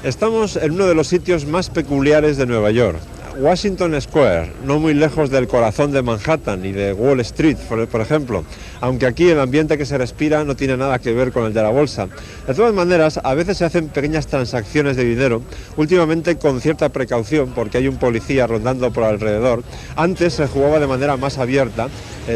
Estamos en uno de los sitios más peculiares de Nueva York, Washington Square, no muy lejos del corazón de Manhattan y de Wall Street, por ejemplo, aunque aquí el ambiente que se respira no tiene nada que ver con el de la bolsa. De todas maneras, a veces se hacen pequeñas transacciones de dinero, últimamente con cierta precaución porque hay un policía rondando por alrededor. Antes se jugaba de manera más abierta,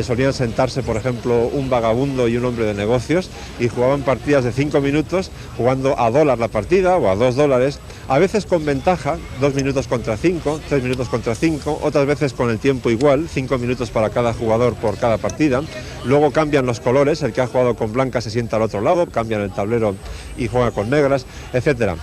solían sentarse, por ejemplo, un vagabundo y un hombre de negocios y jugaban partidas de 5 minutos, jugando a $1 la partida o a $2, a veces con ventaja, 2 minutos contra 5, 3 minutos contra 5, otras veces con el tiempo igual, 5 minutos para cada jugador por cada partida. Luego cambian los colores, el que ha jugado con blancas se sienta al otro lado, cambian el tablero y juega con negras, etcétera.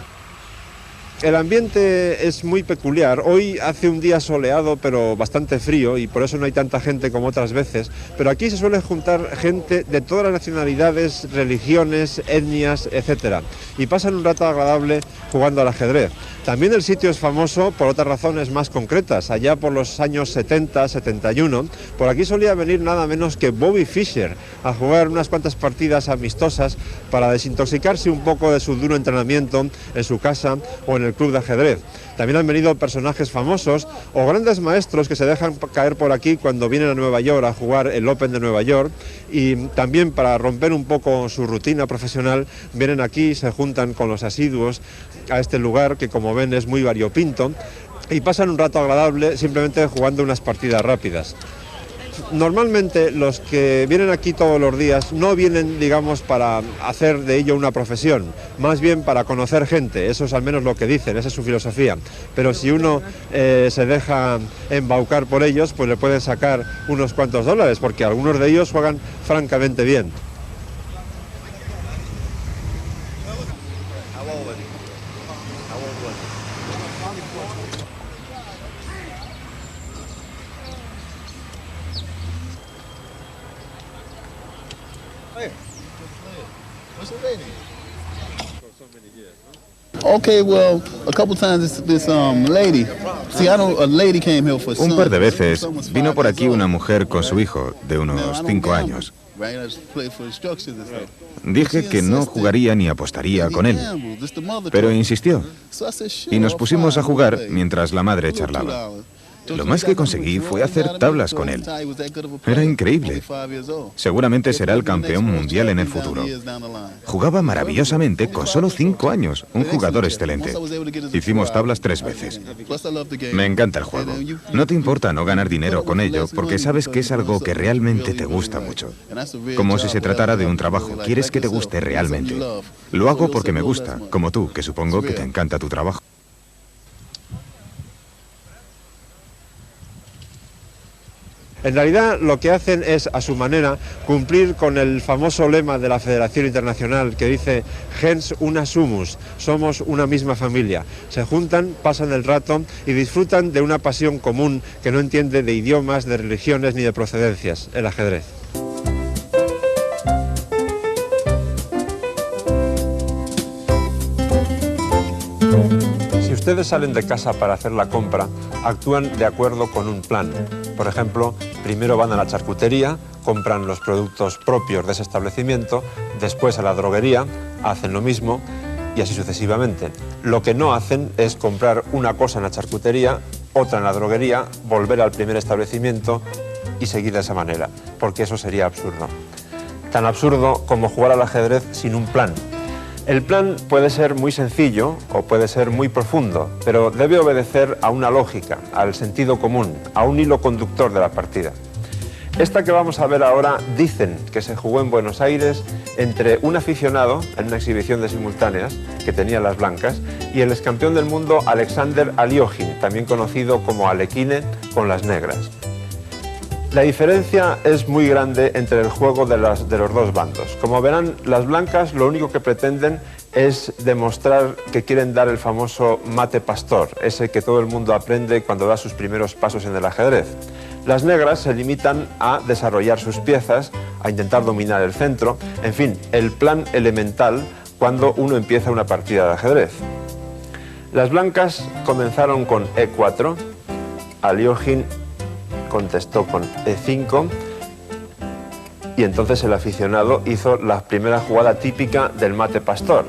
El ambiente es muy peculiar. Hoy hace un día soleado pero bastante frío y por eso no hay tanta gente como otras veces, pero aquí se suele juntar gente de todas las nacionalidades, religiones, etnias, etcétera, y pasan un rato agradable jugando al ajedrez. También el sitio es famoso por otras razones más concretas. Allá por los años 70, 71, por aquí solía venir nada menos que Bobby Fischer a jugar unas cuantas partidas amistosas para desintoxicarse un poco de su duro entrenamiento en su casa o en el club de ajedrez. También han venido personajes famosos o grandes maestros que se dejan caer por aquí cuando vienen a Nueva York a jugar el Open de Nueva York, y también para romper un poco su rutina profesional vienen aquí, se juntan con los asiduos a este lugar que, como ven, es muy variopinto, y pasan un rato agradable simplemente jugando unas partidas rápidas. Normalmente los que vienen aquí todos los días no vienen, digamos, para hacer de ello una profesión, más bien para conocer gente. Eso es al menos lo que dicen, esa es su filosofía. Pero si uno se deja embaucar por ellos, pues le pueden sacar unos cuantos $, porque algunos de ellos juegan francamente bien. Okay, well, a couple times this lady. See, a lady came here for Un par de veces vino por aquí una mujer con su hijo de unos 5 años. Dije que no jugaría ni apostaría con él, pero insistió y nos pusimos a jugar mientras la madre charlaba. Lo más que conseguí fue hacer tablas con él. Era increíble. Seguramente será el campeón mundial en el futuro. Jugaba maravillosamente con solo 5 años, un jugador excelente. Hicimos tablas 3 veces. Me encanta el juego. No te importa no ganar dinero con ello porque sabes que es algo que realmente te gusta mucho. Como si se tratara de un trabajo. Quieres que te guste realmente. Lo hago porque me gusta, como tú, que supongo que te encanta tu trabajo. En realidad lo que hacen es, a su manera, cumplir con el famoso lema de la Federación Internacional que dice gens una sumus, somos una misma familia. Se juntan, pasan el rato y disfrutan de una pasión común que no entiende de idiomas, de religiones ni de procedencias, el ajedrez. Si ustedes salen de casa para hacer la compra, actúan de acuerdo con un plan. Por ejemplo, primero van a la charcutería, compran los productos propios de ese establecimiento, después a la droguería, hacen lo mismo y así sucesivamente. Lo que no hacen es comprar una cosa en la charcutería, otra en la droguería, volver al primer establecimiento y seguir de esa manera, porque eso sería absurdo. Tan absurdo como jugar al ajedrez sin un plan. El plan puede ser muy sencillo o puede ser muy profundo, pero debe obedecer a una lógica, al sentido común, a un hilo conductor de la partida. Esta que vamos a ver ahora dicen que se jugó en Buenos Aires entre un aficionado en una exhibición de simultáneas que tenía las blancas y el excampeón del mundo Alexander Aliogin, también conocido como Alekhine, con las negras. La diferencia es muy grande entre el juego de los dos bandos. Como verán, las blancas lo único que pretenden es demostrar que quieren dar el famoso mate pastor, ese que todo el mundo aprende cuando da sus primeros pasos en el ajedrez. Las negras se limitan a desarrollar sus piezas, a intentar dominar el centro, en fin, el plan elemental cuando uno empieza una partida de ajedrez. Las blancas comenzaron con E4, Aliogin contestó con E5 y entonces el aficionado hizo la primera jugada típica del mate pastor,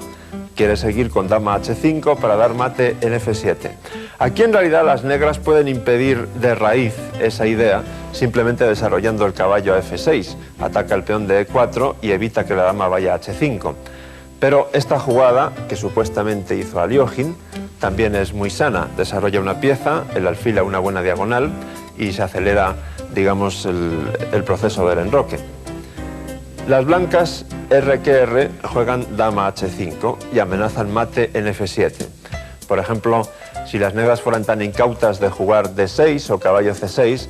quiere seguir con dama h5 para dar mate en f7. Aquí en realidad las negras pueden impedir de raíz esa idea simplemente desarrollando el caballo a f6, ataca el peón de e4 y evita que la dama vaya a h5. Pero esta jugada, que supuestamente hizo Aliógin, también es muy sana. Desarrolla una pieza, el alfil a una buena diagonal y se acelera, digamos, el proceso del enroque. Las blancas RQR juegan dama h5 y amenazan mate en f7. Por ejemplo, si las negras fueran tan incautas de jugar d6 o caballo c6,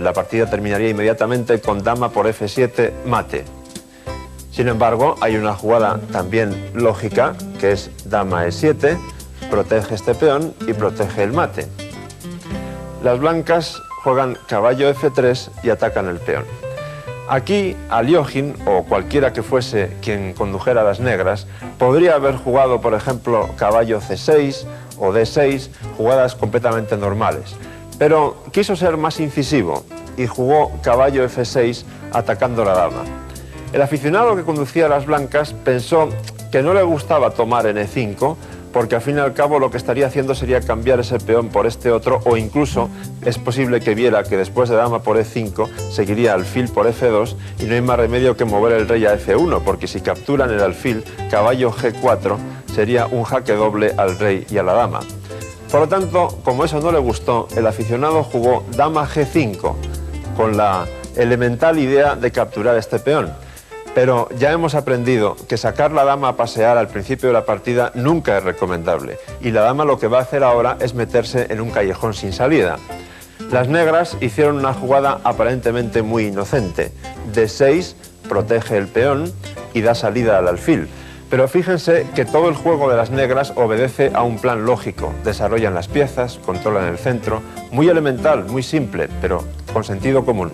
la partida terminaría inmediatamente con dama por f7 mate. Sin embargo, hay una jugada también lógica, que es dama e7, protege este peón y protege el mate. Las blancas juegan caballo f3 y atacan el peón. Aquí, Aliógin, o cualquiera que fuese quien condujera a las negras, podría haber jugado, por ejemplo, caballo c6 o d6, jugadas completamente normales. Pero quiso ser más incisivo y jugó caballo f6 atacando la dama. El aficionado que conducía a las blancas pensó que no le gustaba tomar en e5 porque al fin y al cabo lo que estaría haciendo sería cambiar ese peón por este otro, o incluso es posible que viera que después de dama por e5 seguiría alfil por f2 y no hay más remedio que mover el rey a f1, porque si capturan el alfil, caballo g4 sería un jaque doble al rey y a la dama. Por lo tanto, como eso no le gustó, el aficionado jugó dama g5 con la elemental idea de capturar este peón. Pero ya hemos aprendido que sacar la dama a pasear al principio de la partida nunca es recomendable, y la dama lo que va a hacer ahora es meterse en un callejón sin salida. Las negras hicieron una jugada aparentemente muy inocente. D6 protege el peón y da salida al alfil. Pero fíjense que todo el juego de las negras obedece a un plan lógico. Desarrollan las piezas, controlan el centro, muy elemental, muy simple, pero con sentido común.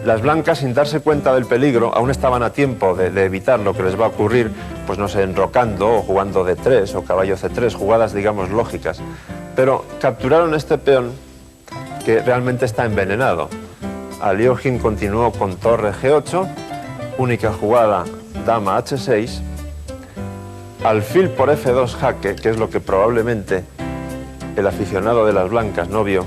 Las blancas, sin darse cuenta del peligro, aún estaban a tiempo de evitar lo que les va a ocurrir, pues no sé, enrocando o jugando d3 o caballo c3, jugadas, digamos, lógicas. Pero capturaron este peón que realmente está envenenado. Aliógin continuó con torre g8, única jugada dama h6, alfil por f2 jaque, que es lo que probablemente el aficionado de las blancas no vio,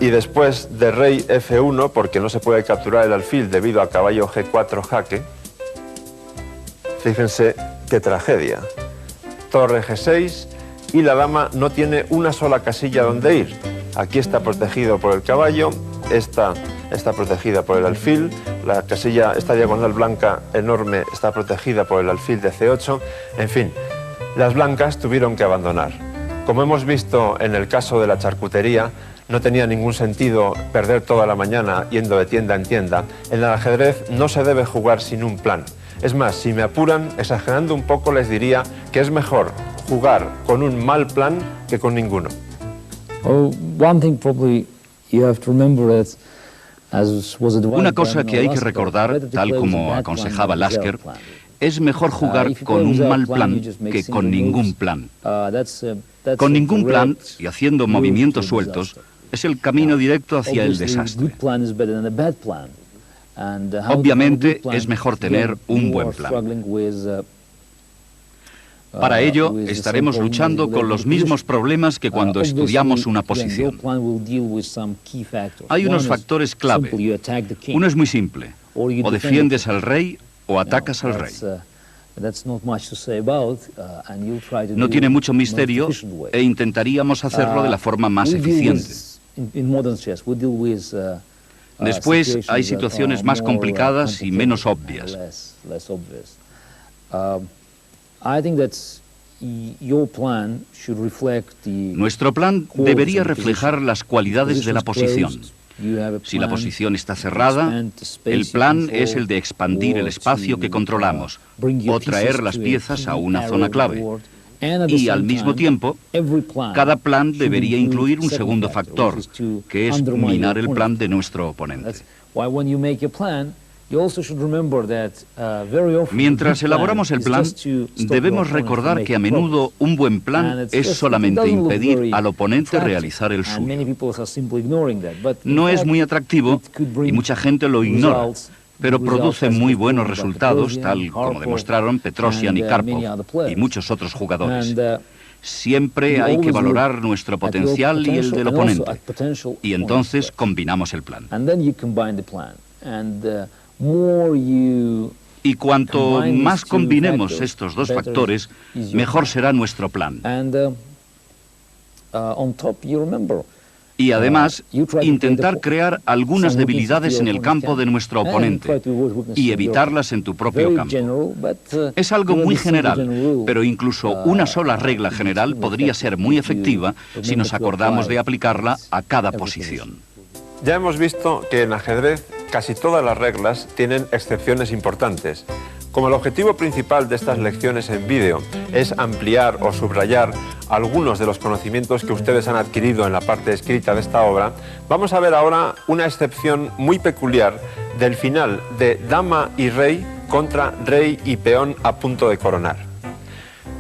y después de rey f1, porque no se puede capturar el alfil debido a caballo g4 jaque. Fíjense qué tragedia. Torre g6 y la dama no tiene una sola casilla donde ir. Aquí está protegido por el caballo, esta está protegida por el alfil, la casilla, esta diagonal blanca enorme, está protegida por el alfil de c8. En fin, las blancas tuvieron que abandonar. Como hemos visto en el caso de la charcutería, no tenía ningún sentido perder toda la mañana yendo de tienda en tienda. En el ajedrez no se debe jugar sin un plan. Es más, si me apuran, exagerando un poco, les diría que es mejor jugar con un mal plan que con ninguno. Una cosa que hay que recordar, tal como aconsejaba Lasker, es mejor jugar con un mal plan que con ningún plan. Con ningún plan y haciendo movimientos sueltos es el camino directo hacia el desastre. Obviamente es mejor tener un buen plan. Para ello estaremos luchando con los mismos problemas que cuando estudiamos una posición. Hay unos factores clave. Uno es muy simple: o defiendes al rey o atacas al rey. No tiene mucho misterio e intentaríamos hacerlo de la forma más eficiente. Después hay situaciones más complicadas y menos obvias. Nuestro plan debería reflejar las cualidades de la posición. Si la posición está cerrada, el plan es el de expandir el espacio que controlamos o traer las piezas a una zona clave. Y al mismo tiempo, cada plan debería incluir un segundo factor, que es minar el plan de nuestro oponente. Mientras elaboramos el plan, debemos recordar que a menudo un buen plan es solamente impedir al oponente realizar el suyo. No es muy atractivo y mucha gente lo ignora, pero produce muy buenos resultados, tal como demostraron Petrosian y Karpov y muchos otros jugadores. Siempre hay que valorar nuestro potencial y el del oponente, y entonces combinamos el plan. Y cuanto más combinemos estos dos factores, mejor será nuestro plan. Y además, intentar crear algunas debilidades en el campo de nuestro oponente y evitarlas en tu propio campo. Es algo muy general, pero incluso una sola regla general podría ser muy efectiva si nos acordamos de aplicarla a cada posición. Ya hemos visto que en ajedrez casi todas las reglas tienen excepciones importantes. Como el objetivo principal de estas lecciones en vídeo es ampliar o subrayar algunos de los conocimientos que ustedes han adquirido en la parte escrita de esta obra, vamos a ver ahora una excepción muy peculiar del final de dama y rey contra rey y peón a punto de coronar.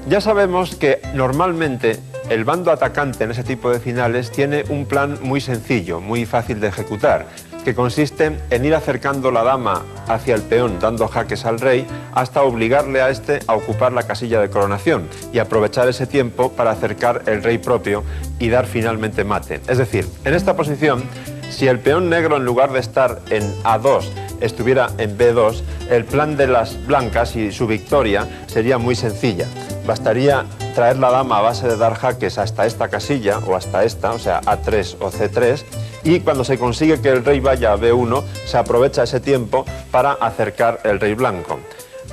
Ya sabemos que normalmente el bando atacante en ese tipo de finales tiene un plan muy sencillo, muy fácil de ejecutar, que consiste en ir acercando la dama hacia el peón, dando jaques al rey, hasta obligarle a este a ocupar la casilla de coronación y aprovechar ese tiempo para acercar el rey propio y dar finalmente mate. Es decir, en esta posición, si el peón negro en lugar de estar en A2 estuviera en B2, el plan de las blancas y su victoria sería muy sencilla. Bastaría traer la dama a base de dar jaques hasta esta casilla o hasta esta, o sea, A3 o C3, y cuando se consigue que el rey vaya a B1, se aprovecha ese tiempo para acercar el rey blanco.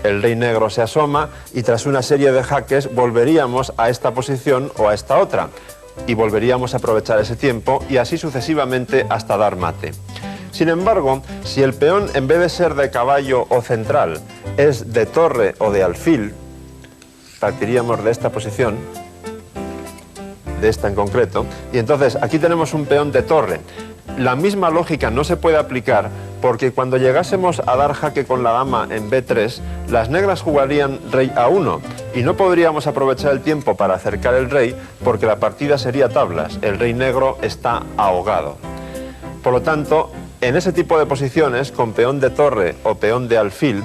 El rey negro se asoma y tras una serie de jaques volveríamos a esta posición o a esta otra, y volveríamos a aprovechar ese tiempo y así sucesivamente hasta dar mate. Sin embargo, si el peón en vez de ser de caballo o central es de torre o de alfil, partiríamos de esta posición, de esta en concreto, y entonces aquí tenemos un peón de torre. La misma lógica no se puede aplicar porque cuando llegásemos a dar jaque con la dama en B3, las negras jugarían rey A1 y no podríamos aprovechar el tiempo para acercar el rey porque la partida sería tablas, el rey negro está ahogado. Por lo tanto, en ese tipo de posiciones, con peón de torre o peón de alfil,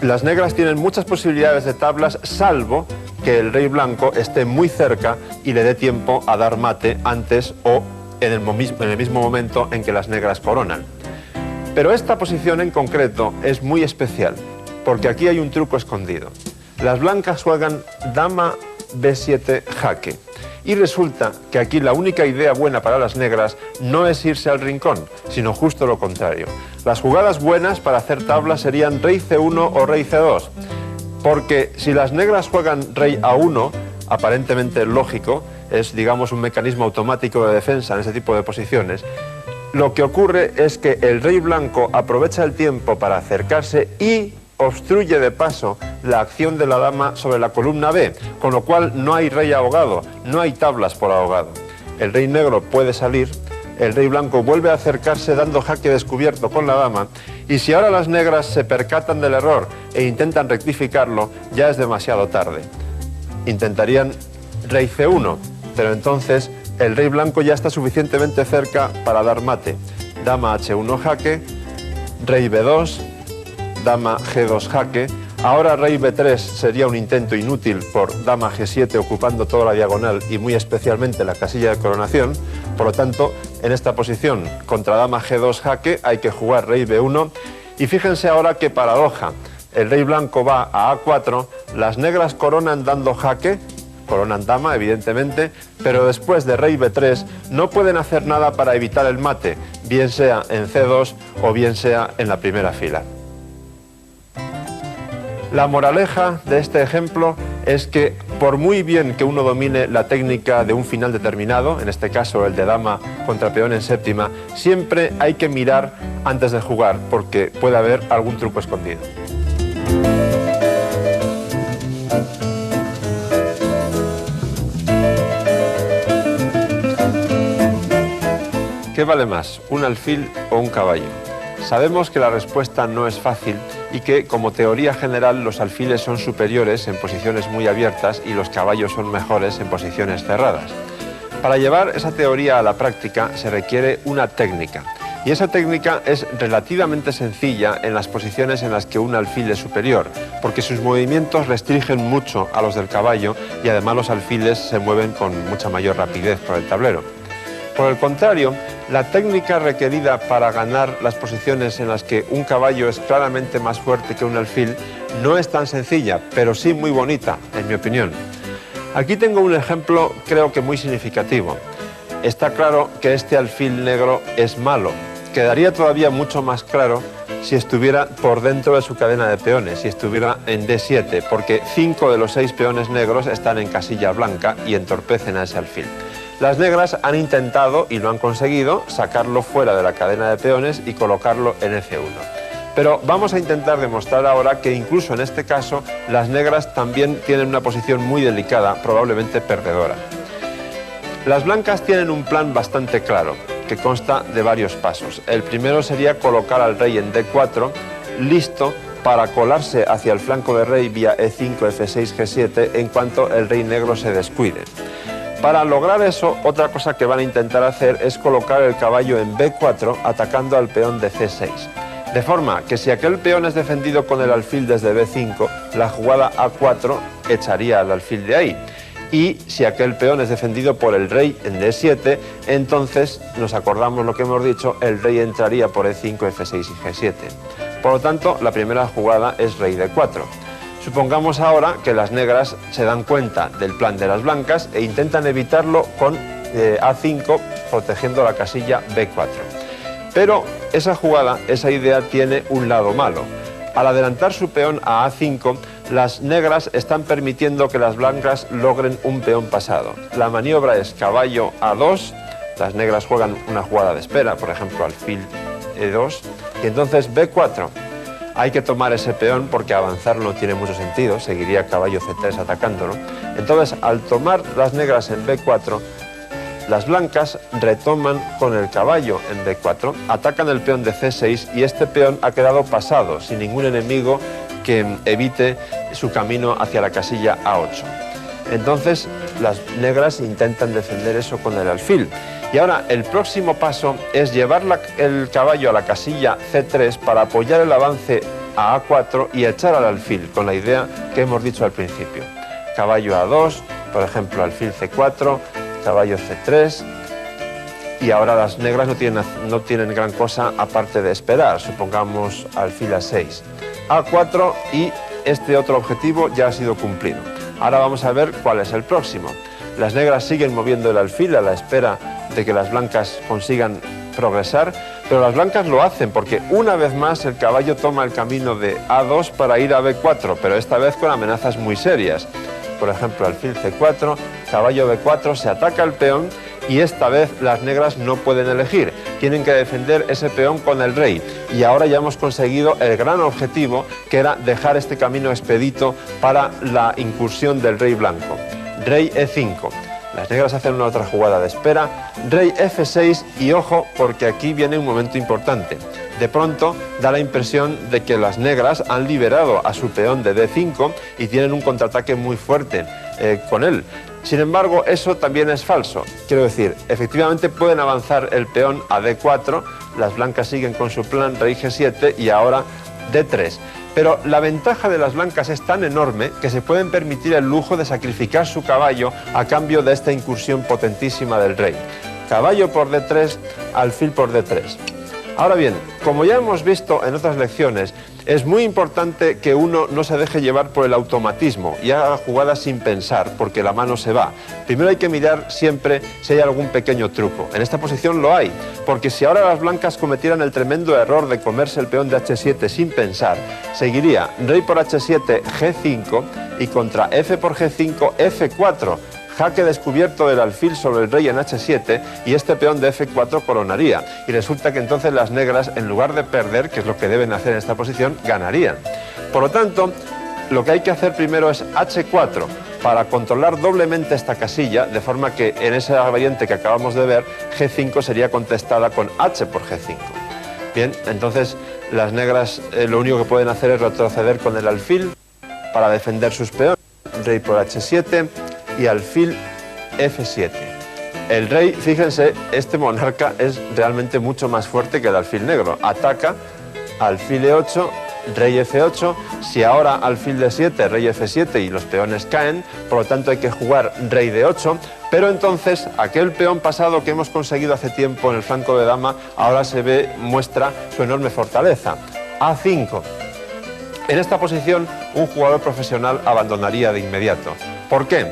las negras tienen muchas posibilidades de tablas, salvo que el rey blanco esté muy cerca y le dé tiempo a dar mate antes o en el mismo momento en que las negras coronan. Pero esta posición en concreto es muy especial, porque aquí hay un truco escondido. Las blancas juegan dama B7 jaque. Y resulta que aquí la única idea buena para las negras no es irse al rincón, sino justo lo contrario. Las jugadas buenas para hacer tablas serían rey C1 o rey C2, porque si las negras juegan rey A1, aparentemente lógico, es digamos un mecanismo automático de defensa en ese tipo de posiciones, lo que ocurre es que el rey blanco aprovecha el tiempo para acercarse y obstruye de paso la acción de la dama sobre la columna B, con lo cual no hay rey ahogado, no hay tablas por ahogado. El rey negro puede salir, el rey blanco vuelve a acercarse dando jaque descubierto con la dama, y si ahora las negras se percatan del error e intentan rectificarlo, ya es demasiado tarde. Intentarían rey C1, pero entonces el rey blanco ya está suficientemente cerca para dar mate. Dama H1 jaque, rey B2, dama G2 jaque. Ahora rey B3 sería un intento inútil por dama G7 ocupando toda la diagonal y muy especialmente la casilla de coronación. Por lo tanto, en esta posición contra dama G2 jaque hay que jugar rey B1. Y fíjense ahora qué paradoja. El rey blanco va a A4, las negras coronan dando jaque, coronan dama evidentemente, pero después de rey B3 no pueden hacer nada para evitar el mate, bien sea en C2 o bien sea en la primera fila. La moraleja de este ejemplo es que por muy bien que uno domine la técnica de un final determinado, en este caso el de dama contra peón en séptima, siempre hay que mirar antes de jugar porque puede haber algún truco escondido. ¿Qué vale más, un alfil o un caballo? Sabemos que la respuesta no es fácil y que, como teoría general, los alfiles son superiores en posiciones muy abiertas y los caballos son mejores en posiciones cerradas. Para llevar esa teoría a la práctica se requiere una técnica, Y esa técnica es relativamente sencilla en las posiciones en las que un alfil es superior, porque sus movimientos restringen mucho a los del caballo y además los alfiles se mueven con mucha mayor rapidez por el tablero. Por el contrario, la técnica requerida para ganar las posiciones en las que un caballo es claramente más fuerte que un alfil no es tan sencilla, pero sí muy bonita, en mi opinión. Aquí tengo un ejemplo creo que muy significativo. Está claro que este alfil negro es malo. Quedaría todavía mucho más claro si estuviera por dentro de su cadena de peones, si estuviera en D7, porque 5 de los 6 peones negros están en casilla blanca y entorpecen a ese alfil. Las negras han intentado, y lo han conseguido, sacarlo fuera de la cadena de peones y colocarlo en F1. Pero vamos a intentar demostrar ahora que incluso en este caso las negras también tienen una posición muy delicada, probablemente perdedora. Las blancas tienen un plan bastante claro, que consta de varios pasos. El primero sería colocar al rey en D4, listo para colarse hacia el flanco de rey vía E5, F6, G7 en cuanto el rey negro se descuide. Para lograr eso, otra cosa que van a intentar hacer es colocar el caballo en B4 atacando al peón de C6. De forma que si aquel peón es defendido con el alfil desde B5, la jugada A4 echaría al alfil de ahí. Y si aquel peón es defendido por el rey en D7, entonces, nos acordamos lo que hemos dicho, el rey entraría por E5, F6 y G7. Por lo tanto, la primera jugada es rey D4. Supongamos ahora que las negras se dan cuenta del plan de las blancas e intentan evitarlo con A5, protegiendo la casilla B4. Pero esa jugada, esa idea tiene un lado malo. Al adelantar su peón a A5, las negras están permitiendo que las blancas logren un peón pasado. La maniobra es caballo A2, las negras juegan una jugada de espera, por ejemplo alfil E2, y entonces B4. Hay que tomar ese peón porque avanzar no tiene mucho sentido, seguiría caballo C3 atacándolo. Entonces, al tomar las negras en B4, las blancas retoman con el caballo en B4, atacan el peón de C6 y este peón ha quedado pasado, sin ningún enemigo que evite su camino hacia la casilla A8. Entonces, las negras intentan defender eso con el alfil. Y ahora, el próximo paso es llevar el caballo a la casilla C3 para apoyar el avance a A4 y echar al alfil, con la idea que hemos dicho al principio. Caballo A2, por ejemplo, alfil C4, caballo C3, y ahora las negras no tienen gran cosa aparte de esperar, supongamos alfil A6. A4 y este otro objetivo ya ha sido cumplido. Ahora vamos a ver cuál es el próximo. Las negras siguen moviendo el alfil a la espera de que las blancas consigan progresar, pero las blancas lo hacen porque una vez más el caballo toma el camino de A2 para ir a B4, pero esta vez con amenazas muy serias. Por ejemplo, alfil C4, caballo B4, se ataca el peón y esta vez las negras no pueden elegir, tienen que defender ese peón con el rey. Y ahora ya hemos conseguido el gran objetivo, que era dejar este camino expedito para la incursión del rey blanco. Rey E5. Las negras hacen una otra jugada de espera, rey F6 y ojo porque aquí viene un momento importante. De pronto da la impresión de que las negras han liberado a su peón de D5 y tienen un contraataque muy fuerte con él. Sin embargo, eso también es falso. Quiero decir, efectivamente pueden avanzar el peón a D4, las blancas siguen con su plan rey G7 y ahora D3. Pero la ventaja de las blancas es tan enorme que se pueden permitir el lujo de sacrificar su caballo a cambio de esta incursión potentísima del rey. Caballo por D3, alfil por D3. Ahora bien, como ya hemos visto en otras lecciones, es muy importante que uno no se deje llevar por el automatismo y haga jugadas sin pensar, porque la mano se va. Primero hay que mirar siempre si hay algún pequeño truco. En esta posición lo hay, porque si ahora las blancas cometieran el tremendo error de comerse el peón de H7 sin pensar, seguiría rey por H7, G5 y contra F por G5, F4. Jaque descubierto del alfil sobre el rey en H7 y este peón de F4 coronaría. Y resulta que entonces las negras, en lugar de perder, que es lo que deben hacer en esta posición, ganarían. Por lo tanto, lo que hay que hacer primero es H4 para controlar doblemente esta casilla, de forma que en esa variante que acabamos de ver, G5 sería contestada con H por G5. Bien, entonces las negras lo único que pueden hacer es retroceder con el alfil para defender sus peones. Rey por H7 y alfil F7. El rey, fíjense, este monarca es realmente mucho más fuerte que el alfil negro. Ataca, alfil E8, rey F8, si ahora alfil D7, rey F7 y los peones caen, por lo tanto hay que jugar rey D8, pero entonces aquel peón pasado que hemos conseguido hace tiempo en el flanco de dama, ahora muestra su enorme fortaleza. A5. En esta posición, un jugador profesional abandonaría de inmediato. ¿Por qué?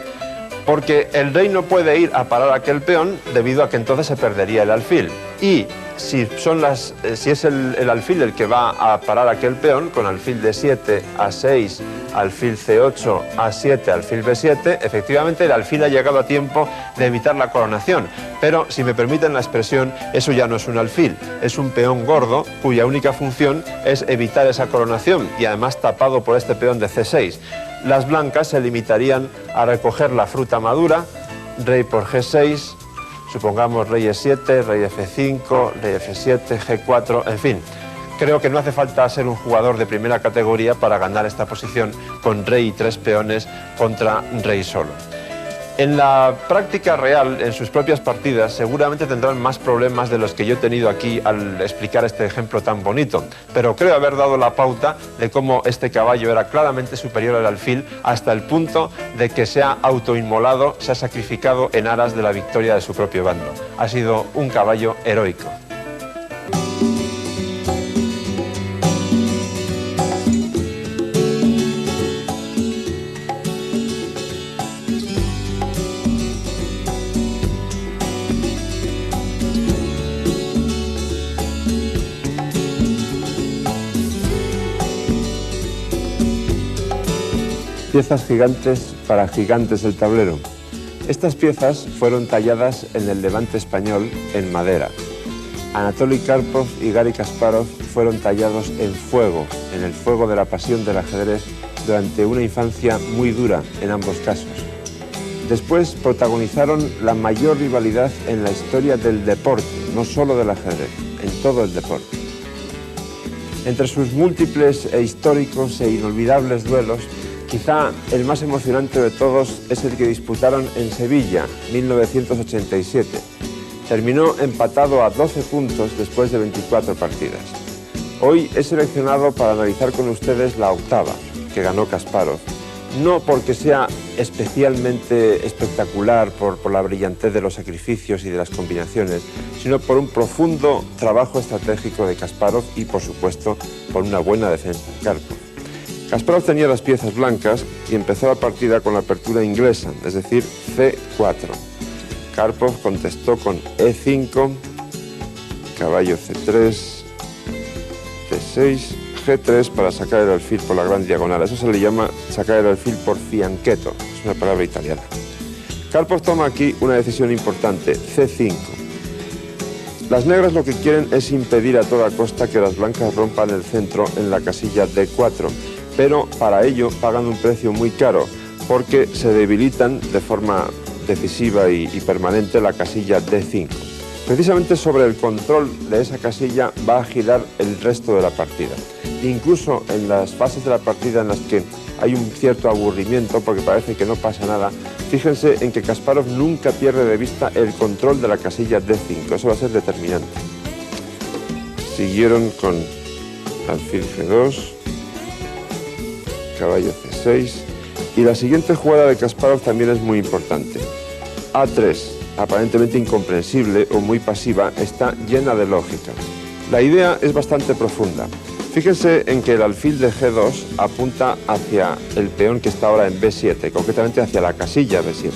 Porque el rey no puede ir a parar aquel peón debido a que entonces se perdería el alfil. Y si es el alfil el que va a parar aquel peón, con alfil D7, A6, alfil C8, A7, alfil B7, efectivamente el alfil ha llegado a tiempo de evitar la coronación. Pero, si me permiten la expresión, eso ya no es un alfil, es un peón gordo cuya única función es evitar esa coronación y además tapado por este peón de C6. Las blancas se limitarían a recoger la fruta madura, rey por G6, supongamos rey E7, rey F5, rey F7, G4, en fin. Creo que no hace falta ser un jugador de primera categoría para ganar esta posición con rey y 3 peones contra rey solo. En la práctica real, en sus propias partidas, seguramente tendrán más problemas de los que yo he tenido aquí al explicar este ejemplo tan bonito, pero creo haber dado la pauta de cómo este caballo era claramente superior al alfil hasta el punto de que se ha autoinmolado, se ha sacrificado en aras de la victoria de su propio bando. Ha sido un caballo heroico. Piezas gigantes para gigantes del tablero. Estas piezas fueron talladas en el Levante español en madera. Anatoly Karpov y Garry Kasparov fueron tallados en fuego, en el fuego de la pasión del ajedrez, durante una infancia muy dura en ambos casos. Después protagonizaron la mayor rivalidad en la historia del deporte, no solo del ajedrez, en todo el deporte. Entre sus múltiples e históricos e inolvidables duelos, quizá el más emocionante de todos es el que disputaron en Sevilla, 1987. Terminó empatado a 12 puntos después de 24 partidas. Hoy he seleccionado para analizar con ustedes la octava, que ganó Kasparov. No porque sea especialmente espectacular por la brillantez de los sacrificios y de las combinaciones, sino por un profundo trabajo estratégico de Kasparov y, por supuesto, por una buena defensa de Karpov. Kasparov tenía las piezas blancas y empezó la partida con la apertura inglesa, es decir, C4. Karpov contestó con E5, caballo C3, T6, G3 para sacar el alfil por la gran diagonal. Eso se le llama sacar el alfil por fianchetto, es una palabra italiana. Karpov toma aquí una decisión importante, C5. Las negras lo que quieren es impedir a toda costa que las blancas rompan el centro en la casilla D4. Pero para ello pagan un precio muy caro, porque se debilitan de forma decisiva y permanente la casilla D5. Precisamente sobre el control de esa casilla va a girar el resto de la partida. Incluso en las fases de la partida en las que hay un cierto aburrimiento porque parece que no pasa nada, fíjense en que Kasparov nunca pierde de vista el control de la casilla D5. Eso va a ser determinante. Siguieron con alfil G2, caballo C6, y la siguiente jugada de Kasparov también es muy importante. A3, aparentemente incomprensible o muy pasiva, está llena de lógica. La idea es bastante profunda. Fíjense en que el alfil de G2 apunta hacia el peón que está ahora en B7, concretamente hacia la casilla B7.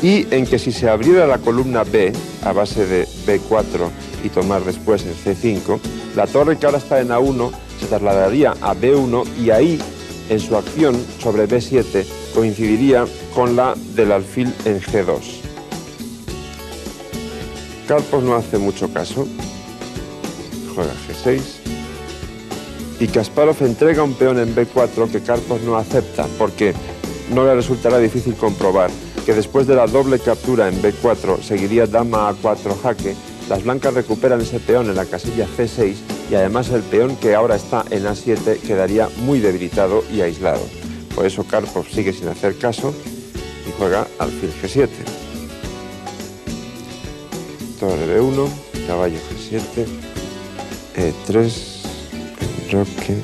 Y en que si se abriera la columna B, a base de B4 y tomar después en C5, la torre que ahora está en A1 se trasladaría a B1 y ahí, en su acción sobre B7, coincidiría con la del alfil en G2. Karpov no hace mucho caso, juega G6, y Kasparov entrega un peón en B4 que Karpov no acepta, porque no le resultará difícil comprobar que después de la doble captura en B4 seguiría dama A4 jaque, las blancas recuperan ese peón en la casilla C6 y además el peón que ahora está en A7 quedaría muy debilitado y aislado. Por eso Karpov sigue sin hacer caso y juega alfil G7. torre B1, caballo G7, E3, enroque,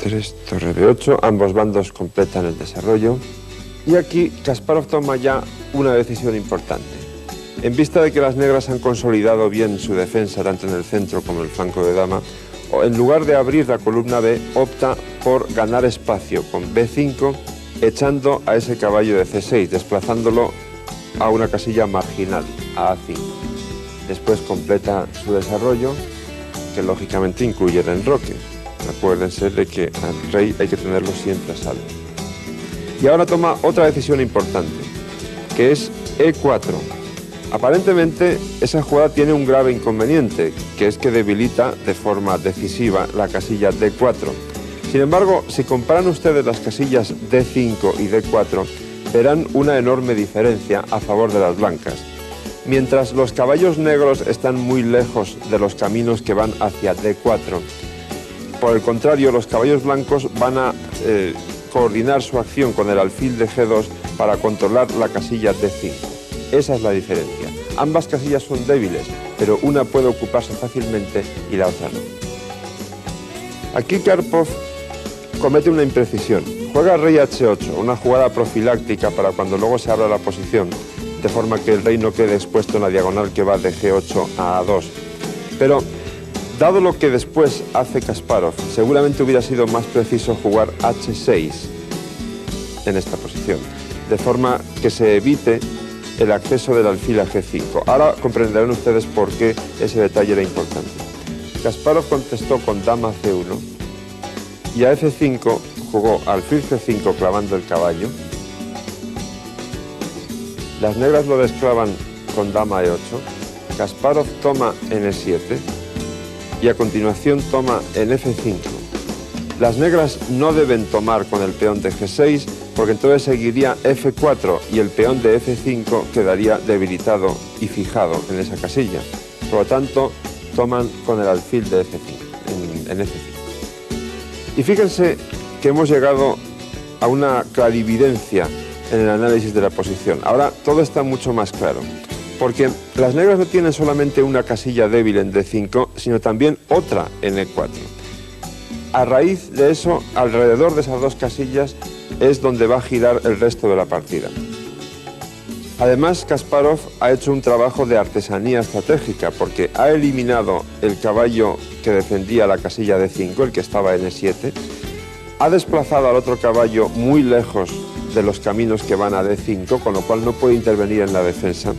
D3, torre B8, ambos bandos completan el desarrollo. Y aquí Kasparov toma ya una decisión importante. En vista de que las negras han consolidado bien su defensa tanto en el centro como en el flanco de dama, en lugar de abrir la columna B, opta por ganar espacio con B5, echando a ese caballo de C6, desplazándolo a una casilla marginal, a A5. Después completa su desarrollo, que lógicamente incluye el enroque. Acuérdense de que al rey hay que tenerlo siempre a salvo. Y ahora toma otra decisión importante, que es E4. Aparentemente esa jugada tiene un grave inconveniente, que es que debilita de forma decisiva la casilla D4. Sin embargo, si comparan ustedes las casillas D5 y D4, verán una enorme diferencia a favor de las blancas. Mientras los caballos negros están muy lejos de los caminos que van hacia D4, por el contrario, los caballos blancos van a coordinar su acción con el alfil de G2 para controlar la casilla D5. Esa es la diferencia. Ambas casillas son débiles, pero una puede ocuparse fácilmente y la otra no. Aquí Karpov comete una imprecisión. Juega rey H8, una jugada profiláctica para cuando luego se abra la posición, de forma que el rey no quede expuesto en la diagonal que va de G8 a A2. Pero, dado lo que después hace Kasparov, seguramente hubiera sido más preciso jugar H6 en esta posición, de forma que se evite el acceso del alfil a G5. Ahora comprenderán ustedes por qué ese detalle era importante. Kasparov contestó con dama C1 y a F5 jugó alfil G5 clavando el caballo. Las negras lo desclavan con dama E8. Kasparov toma en E7 y a continuación toma en F5. Las negras no deben tomar con el peón de G6 porque entonces seguiría F4 y el peón de F5 quedaría debilitado y fijado en esa casilla. Por lo tanto, toman con el alfil de F5, en F5. Y fíjense que hemos llegado a una clarividencia en el análisis de la posición. Ahora todo está mucho más claro, porque las negras no tienen solamente una casilla débil en D5, sino también otra en E4. A raíz de eso, alrededor de esas dos casillas es donde va a girar el resto de la partida. Además, Kasparov ha hecho un trabajo de artesanía estratégica, porque ha eliminado el caballo que defendía la casilla D5, el que estaba en E7, ha desplazado al otro caballo muy lejos de los caminos que van a D5, con lo cual no puede intervenir en la defensa,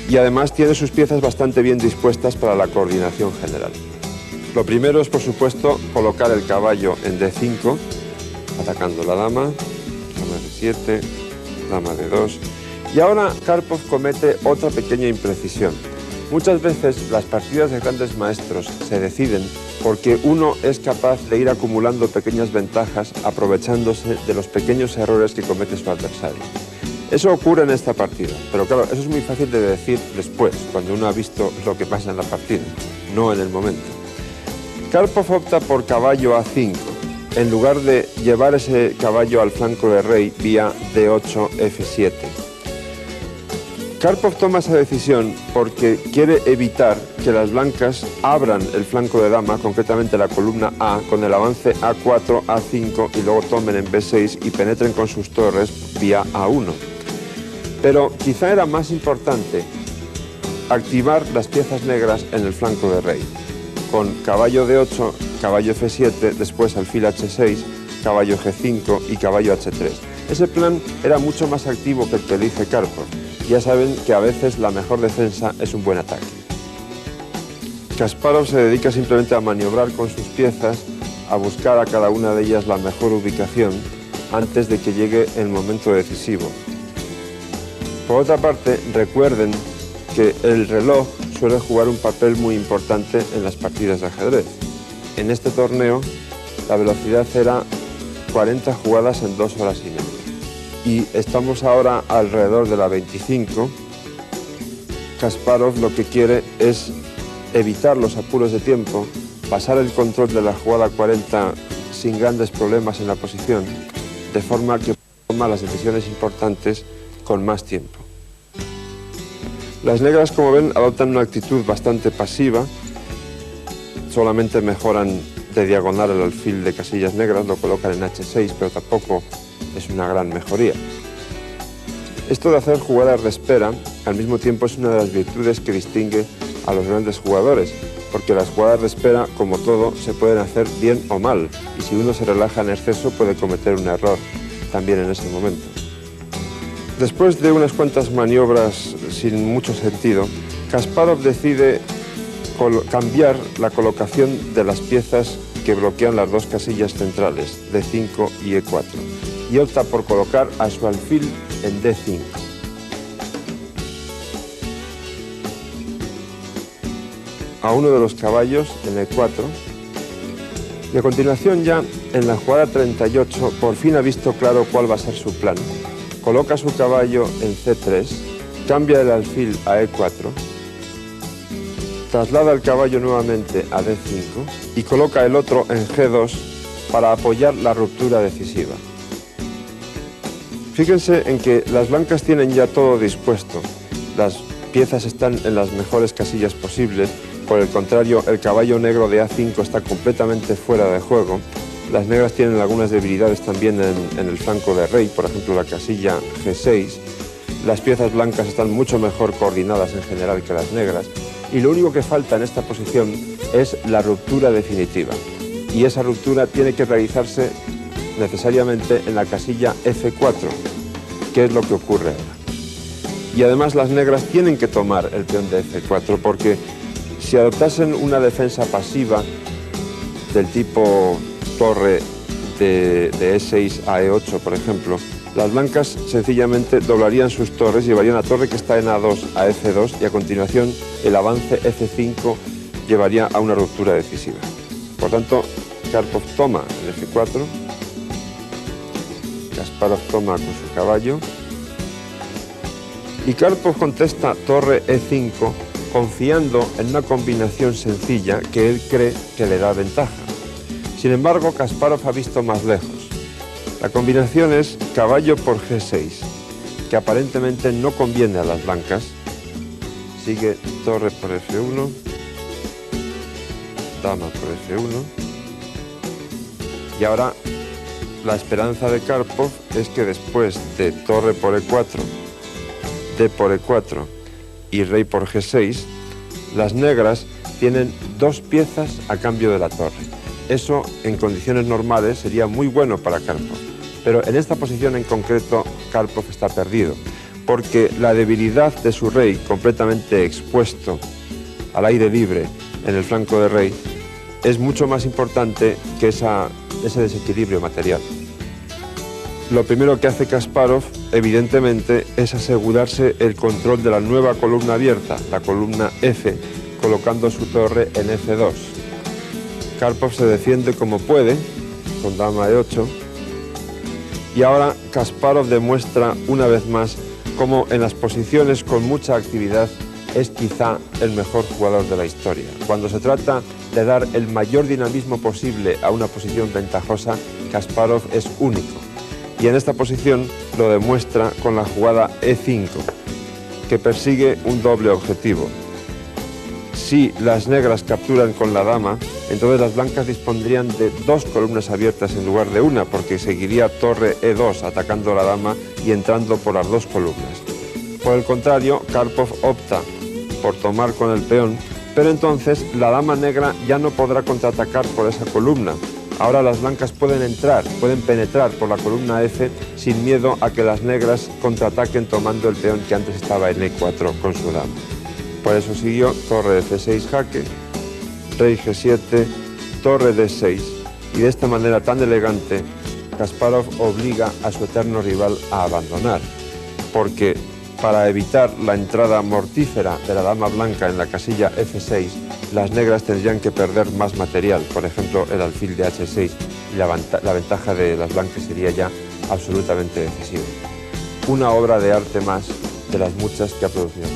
y además tiene sus piezas bastante bien dispuestas para la coordinación general. Lo primero es, por supuesto, colocar el caballo en D5, atacando la dama, dama D7, dama D2, y ahora Karpov comete otra pequeña imprecisión. Muchas veces las partidas de grandes maestros se deciden porque uno es capaz de ir acumulando pequeñas ventajas aprovechándose de los pequeños errores que comete su adversario. Eso ocurre en esta partida, pero claro, eso es muy fácil de decir después, cuando uno ha visto lo que pasa en la partida, no en el momento. Karpov opta por caballo A5, en lugar de llevar ese caballo al flanco de rey vía D8, F7. Karpov toma esa decisión porque quiere evitar que las blancas abran el flanco de dama, concretamente la columna A, con el avance A4, A5 y luego tomen en B6 y penetren con sus torres vía A1. Pero quizá era más importante activar las piezas negras en el flanco de rey, con caballo D8, caballo F7, después alfil H6, caballo G5 y caballo H3. Ese plan era mucho más activo que el que elige Karpov. Ya saben que a veces la mejor defensa es un buen ataque. Kasparov se dedica simplemente a maniobrar con sus piezas, a buscar a cada una de ellas la mejor ubicación antes de que llegue el momento decisivo. Por otra parte, recuerden que el reloj suele jugar un papel muy importante en las partidas de ajedrez. En este torneo, la velocidad era 40 jugadas en 2 horas y media. Y estamos ahora alrededor de la 25. Kasparov lo que quiere es evitar los apuros de tiempo, pasar el control de la jugada 40 sin grandes problemas en la posición, de forma que toma las decisiones importantes con más tiempo. Las negras, como ven, adoptan una actitud bastante pasiva, solamente mejoran de diagonal el alfil de casillas negras, lo colocan en H6, pero tampoco es una gran mejoría. Esto de hacer jugadas de espera, al mismo tiempo es una de las virtudes que distingue a los grandes jugadores, porque las jugadas de espera, como todo, se pueden hacer bien o mal, y si uno se relaja en exceso puede cometer un error también en ese momento. Después de unas cuantas maniobras sin mucho sentido, Kasparov decide cambiar la colocación de las piezas que bloquean las dos casillas centrales, D5 y E4, y opta por colocar a su alfil en D5. A uno de los caballos en E4, y a continuación ya en la jugada 38 por fin ha visto claro cuál va a ser su plan. Coloca su caballo en C3, cambia el alfil a E4, traslada el caballo nuevamente a D5 y coloca el otro en G2 para apoyar la ruptura decisiva. Fíjense en que las blancas tienen ya todo dispuesto, las piezas están en las mejores casillas posibles, por el contrario el caballo negro de A5 está completamente fuera de juego. Las negras tienen algunas debilidades también en el flanco de rey, por ejemplo la casilla G6. Las piezas blancas están mucho mejor coordinadas en general que las negras, y lo único que falta en esta posición es la ruptura definitiva. Y esa ruptura tiene que realizarse necesariamente en la casilla F4, que es lo que ocurre ahora. Y además las negras tienen que tomar el peón de F4, porque si adoptasen una defensa pasiva del tipo torre de E6 a E8, por ejemplo, las blancas sencillamente doblarían sus torres, llevarían la torre que está en A2 a F2 y a continuación el avance F5 llevaría a una ruptura decisiva. Por tanto, Karpov toma el F4, Kasparov toma con su caballo y Karpov contesta torre E5 confiando en una combinación sencilla que él cree que le da ventaja. Sin embargo, Kasparov ha visto más lejos. La combinación es caballo por G6, que aparentemente no conviene a las blancas. Sigue torre por F1, dama por F1. Y ahora la esperanza de Karpov es que después de torre por E4, D por E4 y rey por G6, las negras tienen dos piezas a cambio de la torre. Eso en condiciones normales sería muy bueno para Karpov, pero en esta posición en concreto Karpov está perdido, porque la debilidad de su rey completamente expuesto al aire libre en el flanco de rey es mucho más importante que ese desequilibrio material. Lo primero que hace Kasparov, evidentemente, es asegurarse el control de la nueva columna abierta, la columna F, colocando su torre en F2. Karpov se defiende como puede, con dama E8, y ahora Kasparov demuestra una vez más cómo en las posiciones con mucha actividad es quizá el mejor jugador de la historia. Cuando se trata de dar el mayor dinamismo posible a una posición ventajosa, Kasparov es único. Y en esta posición lo demuestra con la jugada E5, que persigue un doble objetivo. Si las negras capturan con la dama, entonces las blancas dispondrían de dos columnas abiertas en lugar de una, porque seguiría torre E2 atacando la dama y entrando por las dos columnas. Por el contrario, Karpov opta por tomar con el peón, pero entonces la dama negra ya no podrá contraatacar por esa columna. Ahora las blancas pueden penetrar por la columna F sin miedo a que las negras contraataquen tomando el peón que antes estaba en E4 con su dama. Por eso siguió torre F6 jaque, rey G7, torre D6, y de esta manera tan elegante Kasparov obliga a su eterno rival a abandonar, porque para evitar la entrada mortífera de la dama blanca en la casilla F6, las negras tendrían que perder más material, por ejemplo el alfil de H6, y la ventaja de las blancas sería ya absolutamente decisiva. Una obra de arte más de las muchas que ha producido.